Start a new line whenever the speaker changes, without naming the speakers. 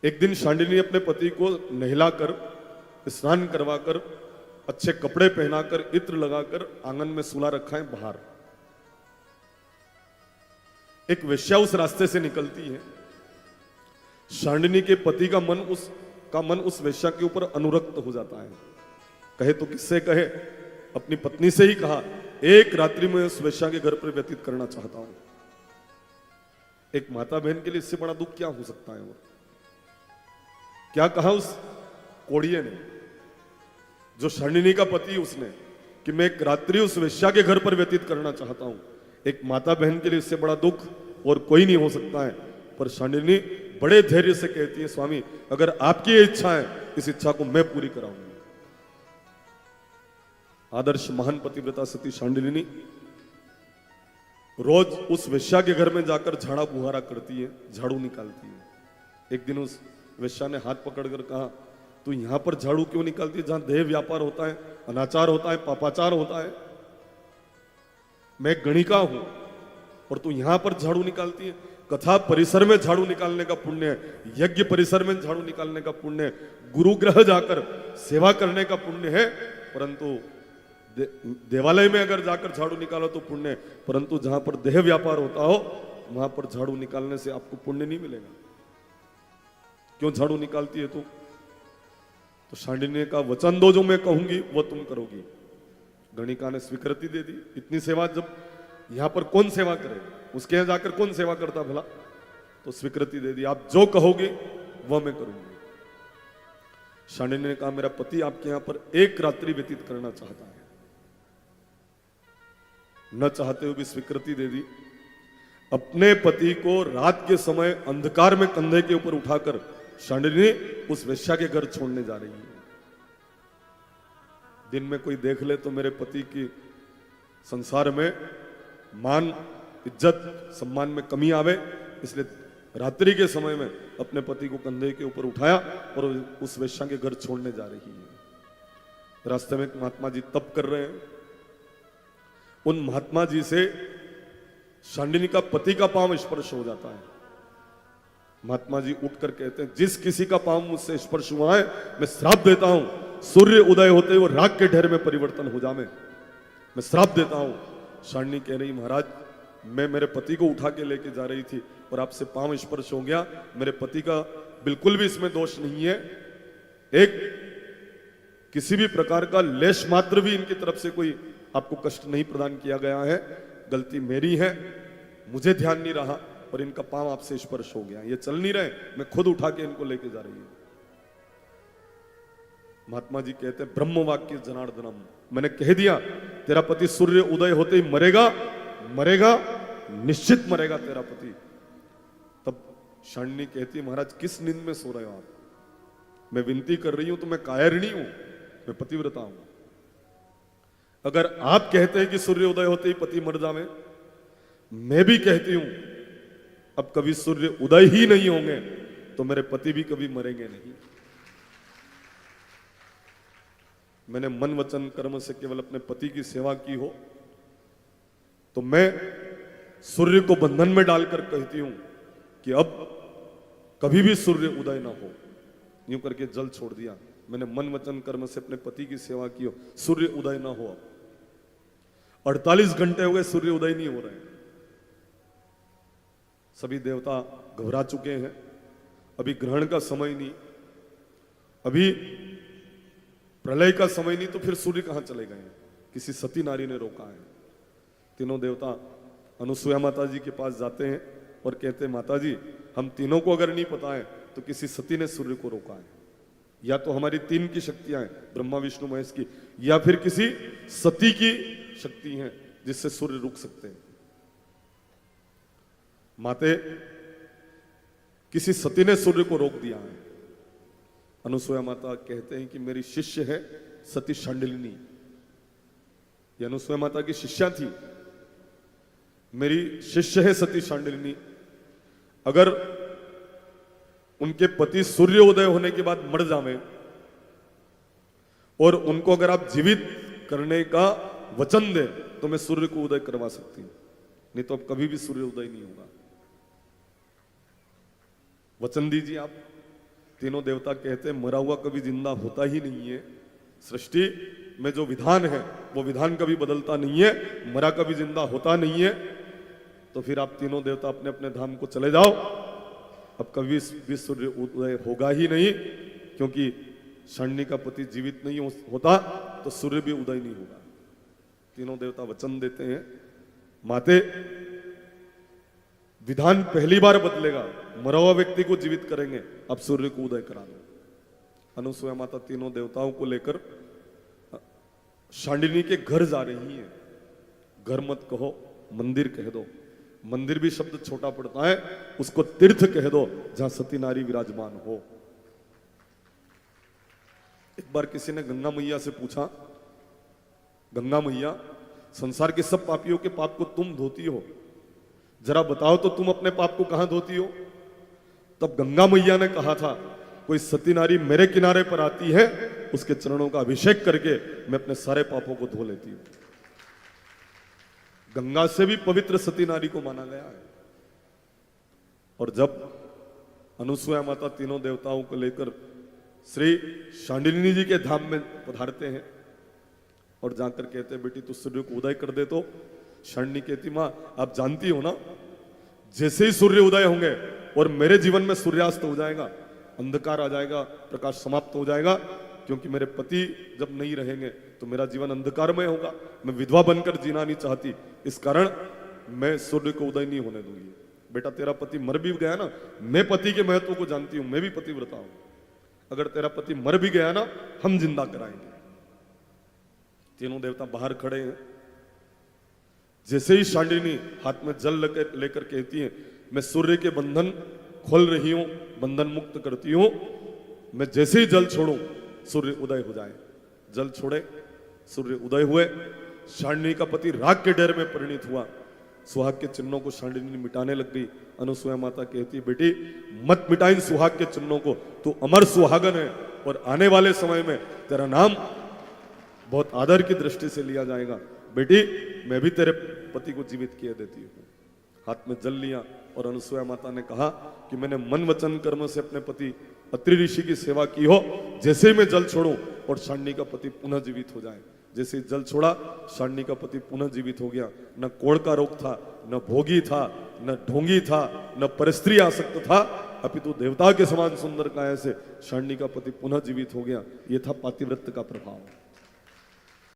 एक दिन शांडिनी अपने पति को नहलाकर, स्नान करवाकर, अच्छे कपड़े पहनाकर, इत्र लगाकर आंगन में सुला रखा है बाहर। एक वेश्या उस रास्ते से निकलती है। शांडिनी के पति का मन उस वेश्या के ऊपर अनुरक्त हो जाता है। कहे तो किससे कहे, अपनी पत्नी से ही कहा, एक रात्रि में उस वेश्या के घर पर व्यतीत करना चाहता हूं। एक माता बहन के लिए इससे बड़ा दुख क्या हो सकता है। वो क्या कहा उस कोड़िए ने, जो शांडिनी का पति, उसने कि मैं एक रात्रि उस वेश्या के घर पर व्यतीत करना चाहता हूं। एक माता बहन के लिए इससे बड़ा दुख और कोई नहीं हो सकता है। पर शांडिनी बड़े धैर्य से कहती है, स्वामी अगर आपकी ये इच्छा है, इस इच्छा को मैं पूरी कराऊंगी। आदर्श महान पतिव्रता सती शांडिनी रोज उस वेश्या के घर में जाकर झाड़ा बुहारा करती है, झाड़ू निकालती है। एक दिन उस वेश्या ने हाथ पकड़कर कहा, तू यहां पर झाड़ू क्यों निकालती है, जहां देह व्यापार होता है, अनाचार होता है, पापाचार होता है। मैं गणिका हूं और तू यहां पर झाड़ू निकालती है। कथा परिसर में झाड़ू निकालने का पुण्य है, यज्ञ परिसर में झाड़ू निकालने का पुण्य है, गुरुग्रह जाकर सेवा करने का पुण्य है। परंतु देवालय में अगर जाकर झाड़ू निकालो तो पुण्य है, परंतु जहां पर देह व्यापार होता हो वहां पर झाड़ू निकालने से आपको पुण्य नहीं मिलेगा। क्यों झाड़ू निकालती है तू? तो शांडिनी का वचन दो, जो मैं कहूंगी वो तुम करोगी। गणिका ने स्वीकृति दे दी। इतनी सेवा जब यहां पर कौन सेवा करे, उसके यहां जाकर कौन सेवा करता भला। तो स्वीकृति दे दी, आप जो कहोगे वो मैं करूंगी। शांडिनी ने कहा, मेरा पति आपके यहां पर एक रात्रि व्यतीत करना चाहता है। न चाहते हुए भी स्वीकृति दे दी। अपने पति को रात के समय अंधकार में कंधे के ऊपर उठाकर शांडिनी उस वेश्या के घर छोड़ने जा रही है। दिन में कोई देख ले तो मेरे पति की संसार में मान, इज्जत, सम्मान में कमी आवे, इसलिए रात्रि के समय में अपने पति को कंधे के ऊपर उठाया और उस वेश्या के घर छोड़ने जा रही है। रास्ते में महात्मा जी तप कर रहे हैं। उन महात्मा जी से शांडिनी का पति का पांव स्पर्श हो जाता है। महात्मा जी उठकर कहते हैं, जिस किसी का पांव मुझसे स्पर्श हुआ है मैं श्राप देता हूं, सूर्य उदय होते हुए राख के ढेर में परिवर्तन हो जावे। मैं श्राप देता हूं। शांडिनी कह रही, महाराज मैं मेरे पति को उठा के लेके जा रही थी और आपसे पांव स्पर्श हो गया। मेरे पति का बिल्कुल भी इसमें दोष नहीं है। एक किसी भी प्रकार का लेश मात्र भी इनकी तरफ से कोई आपको कष्ट नहीं प्रदान किया गया है। गलती मेरी है, मुझे ध्यान नहीं रहा और इनका पांव आपसे स्पर्श हो गया। ये चल नहीं रहे, मैं खुद उठा के इनको लेके जा रही हूं। महात्मा जी कहते हैं, ब्रह्म वाक्य जनार्दनम, मैंने कह दिया तेरा पति सूर्य उदय होते ही मरेगा, मरेगा, निश्चित मरेगा तेरा पति। तब शांडिनी कहती, महाराज किस नींद में सो रहे हो आप? मैं विनती कर रही हूं तो मैं कायरणी हूं, मैं पतिव्रता हूं। अगर आप कहते हैं कि सूर्य उदय होते ही पति मर जावे, मैं भी कहती हूं अब कभी सूर्य उदय ही नहीं होंगे तो मेरे पति भी कभी मरेंगे नहीं। मैंने मन वचन कर्म से केवल अपने पति की सेवा की हो तो मैं सूर्य को बंधन में डालकर कहती हूं कि अब कभी भी सूर्य उदय ना हो। यूं करके जल छोड़ दिया। मैंने मन वचन कर्म से अपने पति की सेवा की हो, सूर्य उदय ना हो। 48 घंटे हो गए, सूर्य उदय नहीं हो रहे। सभी देवता घबरा चुके हैं। अभी ग्रहण का समय नहीं, अभी प्रलय का समय नहीं, तो फिर सूर्य कहां चले गए? किसी सती नारी ने रोका है। तीनों देवता अनुसुया माता जी के पास जाते हैं और कहते हैं, माता जी हम तीनों को अगर नहीं पता है तो किसी सती ने सूर्य को रोका है। या तो हमारी तीन की शक्तियां हैं, ब्रह्मा विष्णु महेश की, या फिर किसी सती की शक्ति है जिससे सूर्य रुक सकते हैं। माते किसी सती ने सूर्य को रोक दिया है। अनुसुया माता कहते हैं कि मेरी शिष्य है सती शांडिलिनी, ये अनुसुया माता की शिष्या थी। मेरी शिष्य है सती शांडिलिनी, अगर उनके पति सूर्य उदय होने के बाद मर जावे और उनको अगर आप जीवित करने का वचन दे तो मैं सूर्य को उदय करवा सकती हूं, नहीं तो अब कभी भी सूर्य उदय नहीं होगा। वचन दीजिए आप। तीनों देवता कहते हैं मरा हुआ कभी जिंदा होता ही नहीं है। सृष्टि में जो विधान है वो विधान कभी बदलता नहीं है, मरा कभी जिंदा होता नहीं है। तो फिर आप तीनों देवता अपने अपने धाम को चले जाओ। अब कभी भी सूर्य उदय होगा ही नहीं, क्योंकि शंडी का पति जीवित नहीं होता तो सूर्य भी उदय नहीं होगा। तीनों देवता वचन देते हैं, माते विधान पहली बार बदलेगा, मरा हुआ व्यक्ति को जीवित करेंगे, अब सूर्य को उदय करा दो। अनुसुईया माता तीनों देवताओं को लेकर शांडिनी के घर जा रही है। घर मत कहो, मंदिर कह दो। मंदिर भी शब्द छोटा पड़ता है, उसको तीर्थ कह दो जहां सती नारी विराजमान हो। एक बार किसी ने गंगा मैया से पूछा, गंगा मैया संसार के सब पापियों के पाप को तुम धोती हो, जरा बताओ तो तुम अपने पाप को कहां धोती हो। तब गंगा मैया ने कहा था, कोई सती नारी मेरे किनारे पर आती है, उसके चरणों का अभिषेक करके मैं अपने सारे पापों को धो लेती हूं। गंगा से भी पवित्र सती नारी को माना गया है। और जब अनुसुईया माता तीनों देवताओं को लेकर श्री शांडिनी जी के धाम में पधारते हैं और जाकर कहते हैं, बेटी तू सूर्य को उदय कर दे। तो शांडिनी कहती, मां आप जानती हो ना, जैसे ही सूर्य उदय होंगे और मेरे जीवन में सूर्यास्त हो जाएगा, अंधकार आ जाएगा, प्रकाश समाप्त हो जाएगा, क्योंकि मेरे पति जब नहीं रहेंगे तो मेरा जीवन अंधकारमय होगा। मैं विधवा बनकर जीना नहीं चाहती, इस कारण मैं सूर्य को उदय नहीं होने दूंगी। बेटा तेरा पति मर भी गया ना, मैं पति के महत्व को जानती हूं, मैं भी पतिव्रता हूं। अगर तेरा पति मर भी गया ना, हम जिंदा कराएंगे। तीनों देवता बाहर खड़े हैं। जैसे ही शांडिनी हाथ में जल लेकर कहती है, मैं सूर्य के बंधन खोल रही हूं, बंधन मुक्त करती हूं, मैं जैसे ही जल छोड़ूं सूर्य उदय हो जाए। जल छोड़े, सूर्य उदय हुए। शांडिनी का पति राग के डर में परिणित हुआ। सुहाग के चिन्हों को शांडिनी मिटाने लग गई। अनुसुईया माता कहती, बेटी मत मिटा इन सुहाग के चिन्हों को, तू अमर सुहागन है और आने वाले समय में तेरा नाम बहुत आदर की दृष्टि से लिया जाएगा। बेटी मैं भी तेरे पति को जीवित किए देती हूँ। हाथ में जल लिया और अनुसुईया माता ने कहा कि मैंने मन वचन कर्म से अपने पति अत्रि ऋषि की सेवा की हो, जैसे ही मैं जल छोड़ूं और शांडिनी का पति पुनः जीवित हो जाए। जैसे जल छोड़ा, शांडिनी का पति पुनः जीवित हो गया। न कोढ़ का रोग था, न भोगी था, न ढोंगी था, न परस्त्री आसक्त था, अपितु देवता के समान सुंदर काया से शांडिनी का पति पुनः जीवित हो गया। यह था पातिव्रत्य का प्रभाव।